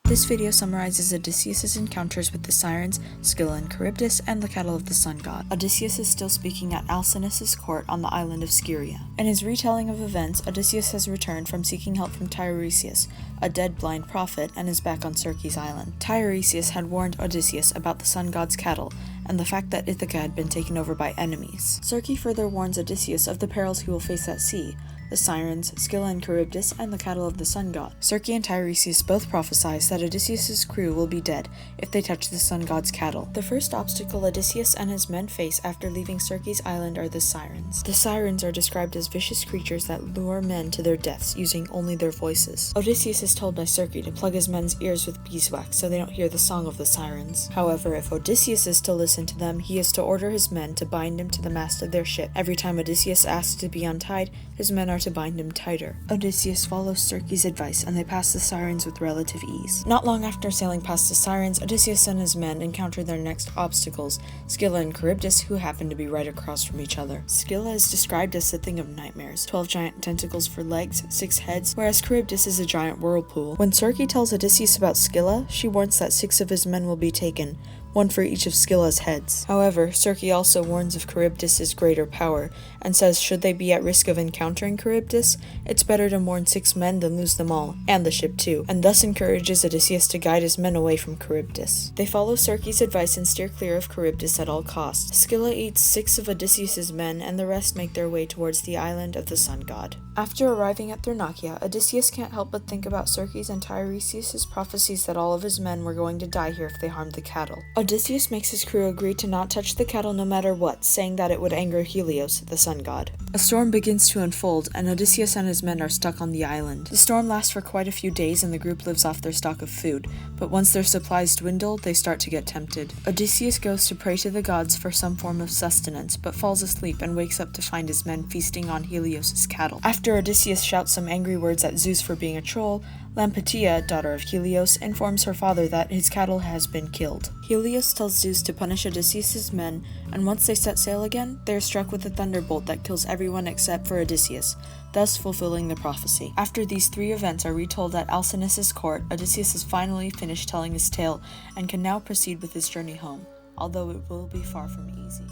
This video summarizes Odysseus' encounters with the Sirens, Scylla and Charybdis, and the cattle of the sun god. Odysseus is still speaking at Alcinous' court on the island of Scheria. In his retelling of events, Odysseus has returned from seeking help from Tiresias, a dead blind prophet, and is back on Circe's island. Tiresias had warned Odysseus about the sun god's cattle, and the fact that Ithaca had been taken over by enemies. Circe further warns Odysseus of the perils he will face at sea, the Sirens, Scylla and Charybdis, and the cattle of the sun god. Circe and Tiresias both prophesy that Odysseus' crew will be dead if they touch the sun god's cattle. The first obstacle Odysseus and his men face after leaving Circe's island are the Sirens. The Sirens are described as vicious creatures that lure men to their deaths using only their voices. Odysseus is told by Circe to plug his men's ears with beeswax so they don't hear the song of the Sirens. However, if Odysseus is to listen to them, he is to order his men to bind him to the mast of their ship. Every time Odysseus asks to be untied, his men are to bind him tighter. Odysseus follows Circe's advice and they pass the Sirens with relative ease. Not long after sailing past the Sirens, Odysseus and his men encounter their next obstacles, Scylla and Charybdis, who happen to be right across from each other. Scylla is described as the thing of nightmares, 12 giant tentacles for legs, 6 heads, whereas Charybdis is a giant whirlpool. When Circe tells Odysseus about Scylla, she warns that 6 of his men will be taken, 1 for each of Scylla's heads. However, Circe also warns of Charybdis' greater power, and says should they be at risk of encountering Charybdis, it's better to mourn 6 men than lose them all, and the ship too, and thus encourages Odysseus to guide his men away from Charybdis. They follow Circe's advice and steer clear of Charybdis at all costs. Scylla eats 6 of Odysseus' men, and the rest make their way towards the island of the sun god. After arriving at Thrinacia, Odysseus can't help but think about Circe's and Tiresias' prophecies that all of his men were going to die here if they harmed the cattle. Odysseus makes his crew agree to not touch the cattle no matter what, saying that it would anger Helios, the sun god. A storm begins to unfold, and Odysseus and his men are stuck on the island. The storm lasts for quite a few days and the group lives off their stock of food, but once their supplies dwindle, they start to get tempted. Odysseus goes to pray to the gods for some form of sustenance, but falls asleep and wakes up to find his men feasting on Helios' cattle. After Odysseus shouts some angry words at Zeus for being a troll, Lampetia, daughter of Helios, informs her father that his cattle has been killed. Helios tells Zeus to punish Odysseus' men, and once they set sail again, they are struck with a thunderbolt that kills everyone except for Odysseus, thus fulfilling the prophecy. After these 3 events are retold at Alcinous' court, Odysseus has finally finished telling his tale and can now proceed with his journey home, although it will be far from easy.